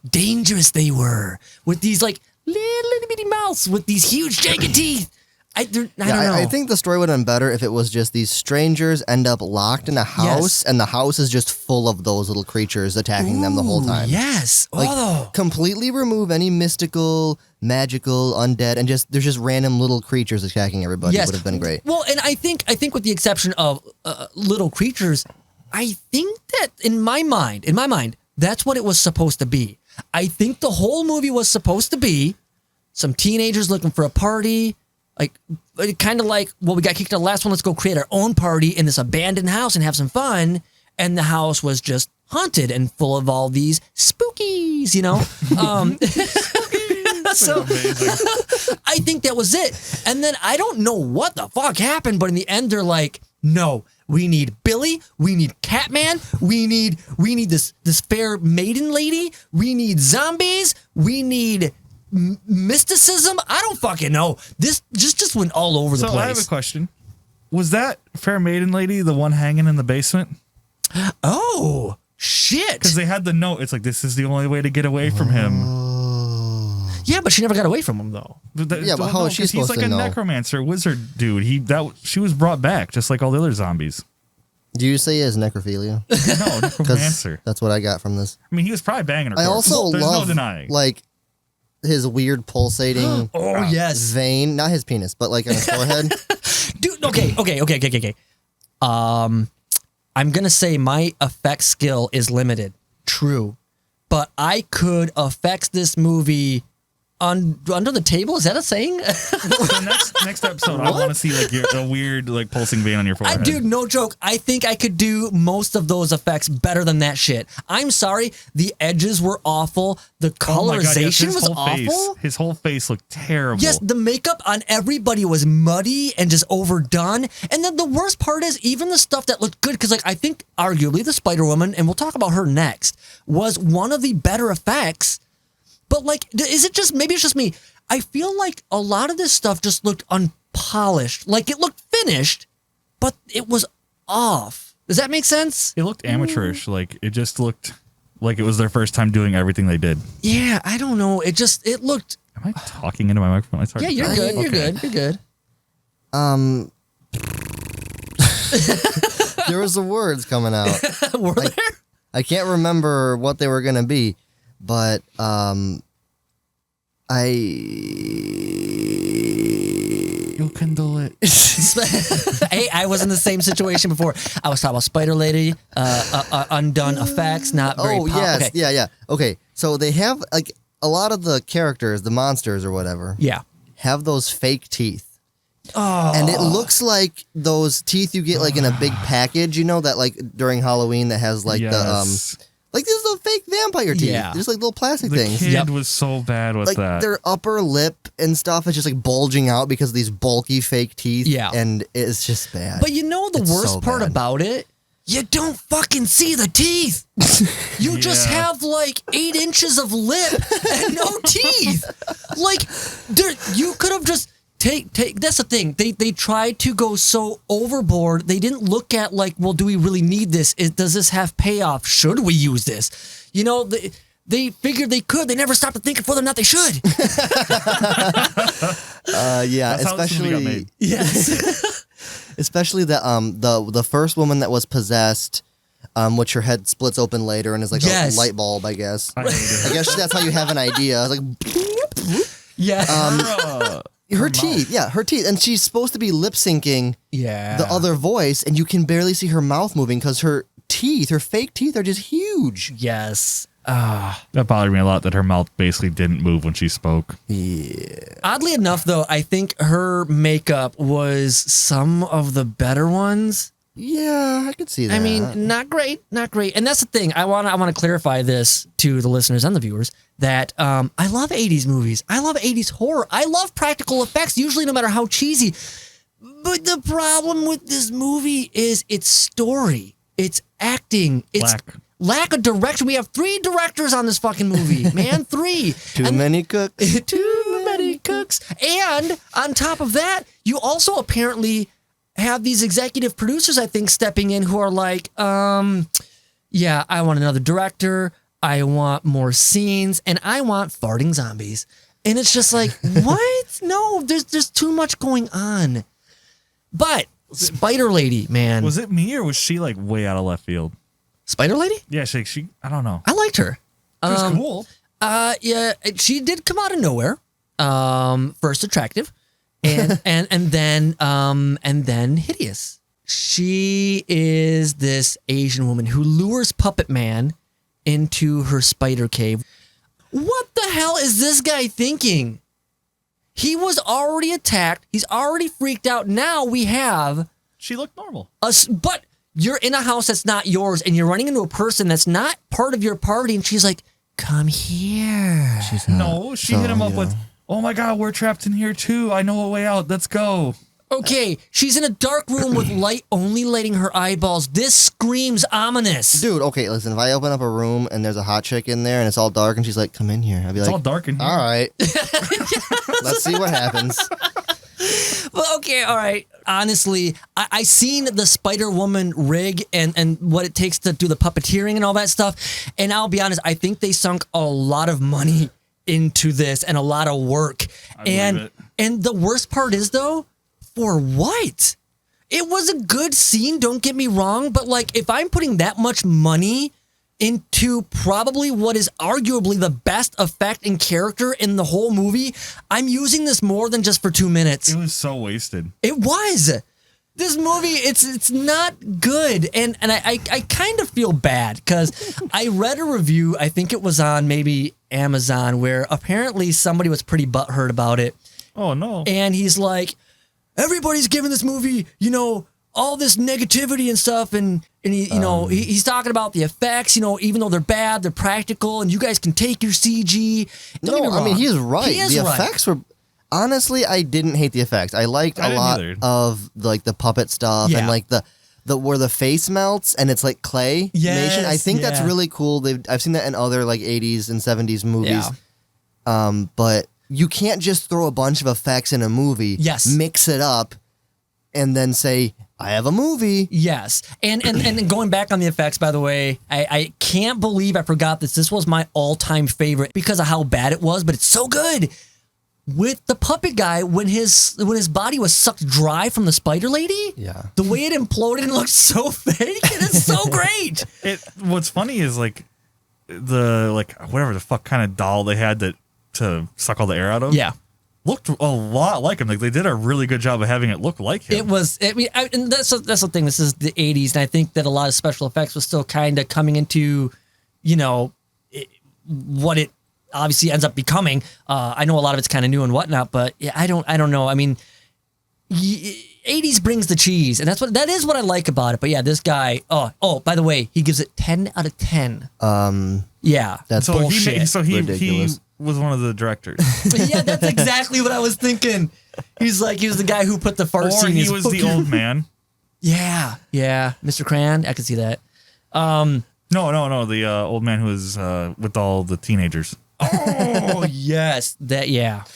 dangerous they were with these like little bitty mouths with these huge jagged teeth. I don't know. I think the story would have been better if it was just these strangers end up locked in a house, Yes. and the house is just full of those little creatures attacking them the whole Ooh, time. Yes. Like, Oh. completely remove any mystical, magical, undead, and there's just random little creatures attacking everybody. Yes. Would have been great. Well, and I think with the exception of little creatures, I think that in my mind, that's what it was supposed to be. I think the whole movie was supposed to be some teenagers looking for a party. Like, kind of like, well, we got kicked out of the last one. Let's go create our own party in this abandoned house and have some fun. And the house was just haunted and full of all these spookies, you know? So I think that was it. And then I don't know what the fuck happened, but in the end, they're like, no, we need Billy. We need Catman. We need this fair maiden lady. We need zombies. We need mysticism. I don't fucking know. This just went all over the place. So I have a question. Was that fair maiden lady the one hanging in the basement? Oh, shit. Because they had the note. It's like, this is the only way to get away from him. Yeah, but she never got away from him, though. But how is she supposed He's like to a know? necromancer, wizard dude. She was brought back, just like all the other zombies. Do you say he has necrophilia? No, necromancer. That's what I got from this. I mean, he was probably banging her. I corpse. also There's love no denying. like his weird pulsating yes. vein, not his penis, but like on his forehead. Dude, okay. I'm going to say my effect skill is limited. True. But I could affect this movie under the table. Is that a saying? So next episode, I want to see like a weird like pulsing vein on your forehead. Dude, no joke. I think I could do most of those effects better than that shit. I'm sorry. The edges were awful. The colorization was awful. His whole face looked terrible. Yes, the makeup on everybody was muddy and just overdone. And then the worst part is even the stuff that looked good, because like I think arguably the Spider-Woman, and we'll talk about her next, was one of the better effects. But like, is it just, maybe it's just me. I feel like a lot of this stuff just looked unpolished. Like it looked finished, but it was off. Does that make sense? It looked amateurish. Like it just looked like it was their first time doing everything they did. Yeah, I don't know. It looked. Am I talking into my microphone? It's hard Yeah, to you're tell. good. You're Okay. good. You're good. There was the words coming out. Were there? I can't remember what they were gonna be, but You'll kindle it. Hey, I was in the same situation before. I was talking about Spider Lady, undone effects, not very. yes, okay. yeah. Okay, so they have like a lot of the characters, the monsters or whatever, Yeah. have those fake teeth. Oh. And it looks like those teeth you get like in a big package, you know, that like during Halloween that has like Yes. like these little fake vampire teeth. Yeah. There's like little plastic The things. kid Yep. was so bad with Like that. their upper lip and stuff is just like bulging out because of these bulky fake teeth. Yeah. And it's just bad. But you know the It's worst so part bad. about it? You don't fucking see the teeth. You just Yeah. have like 8 inches of lip and no teeth. Like, you could have just take. That's the thing. They tried to go so overboard. They didn't look at like, well, do we really need this? Does this have payoff? Should we use this? You know, they figured they could. They never stopped to think of whether or not they should. yeah, That's how this movie got especially made. Yes. especially the first woman that was possessed, which her head splits open later and is like Yes. a light bulb, I guess. I hate it. I guess that's how you have an idea. It's like Yeah. her teeth, her teeth, and she's supposed to be lip syncing Yeah. the other voice, and you can barely see her mouth moving because her teeth, her fake teeth, are just huge. Yes. That bothered me a lot that her mouth basically didn't move when she spoke. Oddly enough, though, I think her makeup was some of the better ones. Yeah, I could see that. I mean, not great. And that's the thing. I want to clarify this to the listeners and the viewers that I love 80s movies. I love 80s horror. I love practical effects, usually no matter how cheesy. But the problem with this movie is its story, its acting, its lack of direction. We have 3 directors on this fucking movie, man. 3. too many cooks. Too many cooks. And on top of that, you also apparently have these executive producers, I think, stepping in who are like, yeah, I want another director. I want more scenes, and I want farting zombies. And it's just like, what? No, there's too much going on. But Spider Lady, man. Was it me or was she like way out of left field? Spider Lady? Yeah, she I don't know. I liked her. She was cool. Yeah, she did come out of nowhere. First attractive, and and then hideous. She is this Asian woman who lures Puppet Man into her spider cave. What the hell is this guy thinking? He was already attacked. He's already freaked out. Now we have She looked normal. but you're in a house that's not yours, and you're running into a person that's not part of your party, and she's like, "Come here." No, she hit him up with, "Oh my God, we're trapped in here too. I know a way out. Let's go." Okay, she's in a dark room with light only lighting her eyeballs. This screams ominous. Dude, okay, listen, if I open up a room and there's a hot chick in there and it's all dark and she's like, "Come in here," I'd be It's like, all dark in here. "All right. Let's see what happens." Well, okay, all right. Honestly, I seen the Spider-Woman rig and what it takes to do the puppeteering and all that stuff. And I'll be honest, I think they sunk a lot of money into this and a lot of work. believe it. And the worst part is, though, for what? It was a good scene, don't get me wrong, but like if I'm putting that much money into probably what is arguably the best effect and character in the whole movie, I'm using this more than just for 2 minutes. It was so wasted. It was. This movie, it's not good. And I kind of feel bad because I read a review, I think it was on maybe Amazon, where apparently somebody was pretty butthurt about it. Oh no. And he's like, everybody's giving this movie, all this negativity and stuff, and he, he's talking about the effects, even though they're bad, they're practical, and you guys can take your CG. Don't get me No, I mean, wrong. he's right. He is The right. effects were... Honestly, I didn't hate the effects. I liked I a didn't lot either. of like the puppet stuff Yeah. and like the where the face melts and it's like clay Yes, animation. I think that's yeah. really cool. I've seen that in other like 80s and 70s movies. Yeah. But you can't just throw a bunch of effects in a movie, Yes. mix it up, and then say, "I have a movie." Yes. And going back on the effects, by the way, I can't believe I forgot this. This was my all-time favorite because of how bad it was, but it's so good. With the puppet guy, when his body was sucked dry from the spider lady, Yeah. the way it imploded and looked so fake, it is so great. What's funny is like the whatever the fuck kind of doll they had to suck all the air out of. Yeah. Looked a lot like him. Like they did a really good job of having it look like him. It was. And that's the thing. This is the '80s, and I think that a lot of special effects was still kind of coming into, what it obviously ends up becoming. I know a lot of it's kind of new and whatnot, but yeah, I don't know. I mean, '80s brings the cheese, and that is what I like about it. But yeah, this guy. Oh, by the way, he gives it 10 out of 10. Yeah, That's so bullshit. he Ridiculous. was one of the directors. yeah, that's exactly what I was thinking. He was the guy who put the fart Or scene. he was the old man. Yeah, Mr. Cran. I could see that. No, the old man who was with all the teenagers. Oh, yes.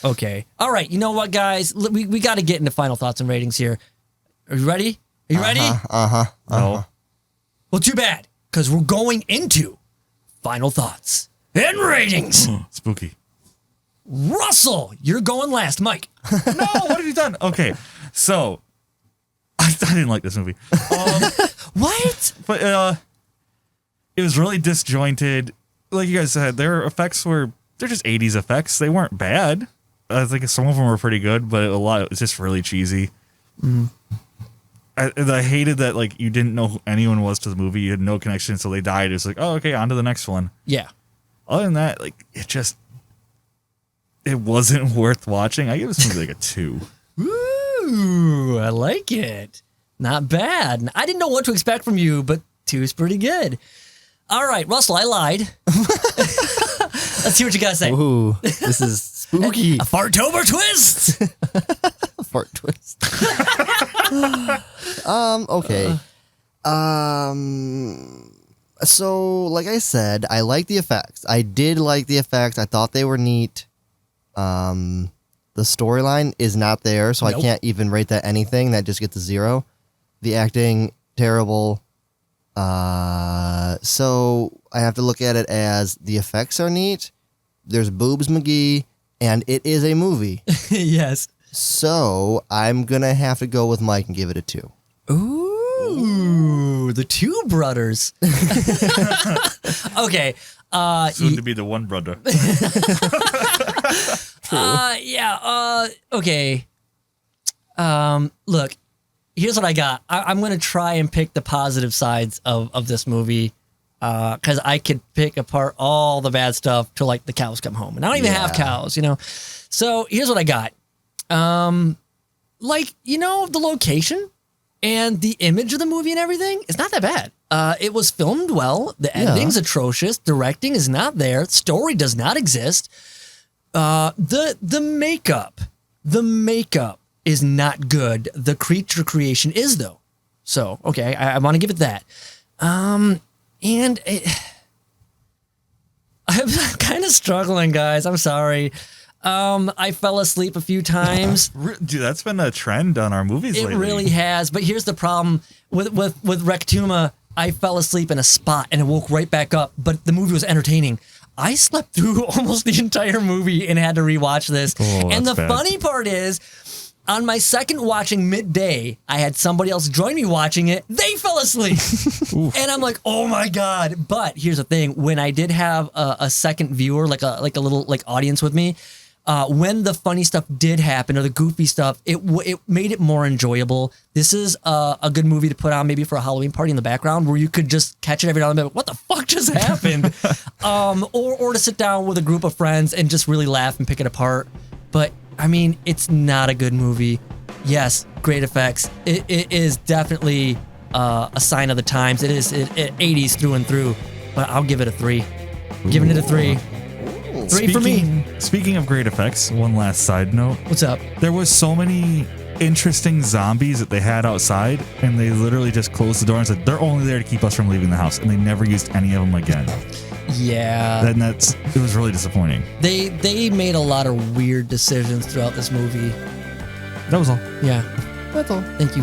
Okay. All right. You know what, guys? We got to get into final thoughts and ratings here. Are you ready? Are you ready? No. Well, too bad, because we're going into final thoughts and ratings. Spooky. Russell, you're going last. Mike. No, what have you done? Okay, so I didn't like this movie. What? But it was really disjointed. Like you guys said, their effects they're just 80s effects. They weren't bad. I think some of them were pretty good, but a lot it was just really cheesy. I hated that you didn't know who anyone was to the movie. You had no connection, so they died. It's like, oh, okay, on to the next one. Yeah. Other than that, it wasn't worth watching. I give this movie a 2. Ooh, I like it. Not bad. I didn't know what to expect from you, but 2 is pretty good. All right, Russell, I lied. Let's see what you got to say. Ooh, this is spooky. A Fartober twist. Fart twist. Okay. So, like I said, I like the effects. I did like the effects. I thought they were neat. The storyline is not there, so Nope. I can't even rate that anything. That just gets a 0. The acting, terrible. So I have to look at it as the effects are neat. There's Boobs McGee, and it is a movie. Yes. So I'm gonna have to go with Mike and give it a 2. Ooh, the 2 brothers. Okay. Soon to be the one brother. Okay. Look, here's what I got. I'm going to try and pick the positive sides of this movie because I could pick apart all the bad stuff till the cows come home. And I don't even have cows, So here's what I got. Like, the location and the image of the movie and everything is not that bad. It was filmed well. The editing's atrocious. Directing is not there. Story does not exist. The makeup is not good. The creature creation is, though. So, okay, I want to give it that. And I'm kind of struggling, guys. I'm sorry. I fell asleep a few times. Dude, that's been a trend on our movies lately. It really has. But here's the problem with 𝗥𝗘𝗩𝗜𝗘. I fell asleep in a spot and I woke right back up. But the movie was entertaining. I slept through almost the entire movie and had to rewatch this. And the funny part is, on my second watching midday, I had somebody else join me watching it. They fell asleep. And I'm like, oh my God. But here's the thing. When I did have a second viewer, like a little audience with me, when the funny stuff did happen or the goofy stuff, it made it more enjoyable. This is a good movie to put on maybe for a Halloween party in the background where you could just catch it every now and then. What the fuck just happened? Or to sit down with a group of friends and just really laugh and pick it apart. But I mean, it's not a good movie. Yes, great effects. It is definitely a sign of the times. It is 80s through and through. But I'll give it a 3. Giving it a 3. 3 for me. Speaking of great effects, one last side note. What's up? There was so many interesting zombies that they had outside, and they literally just closed the door and said, they're only there to keep us from leaving the house, and they never used any of them again. Yeah. It was really disappointing. They made a lot of weird decisions throughout this movie. That was all. Yeah. That's all. Thank you.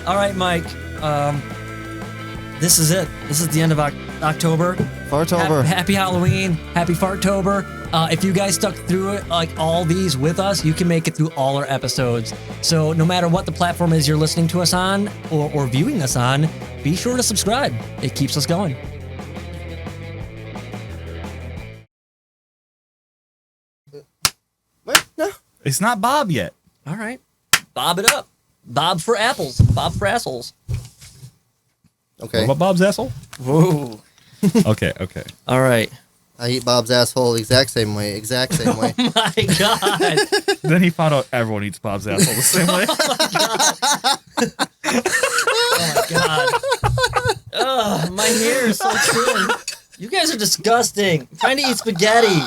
All right, Mike. This is it. This is the end of October. Fartober. Happy Halloween. Happy Fartober. If you guys stuck through it, like all these with us, you can make it through all our episodes. So no matter what the platform is you're listening to us on or viewing us on, be sure to subscribe. It keeps us going. What? No. It's not Bob yet. All right. Bob it up. Bob for apples. Bob for assholes. Okay. What about Bob's asshole? Whoa. Okay. All right. I eat Bob's asshole the exact same way. My God. Then he found out everyone eats Bob's asshole the same way. Oh my God. Oh, my hair is so thin. You guys are disgusting. I'm trying to eat spaghetti.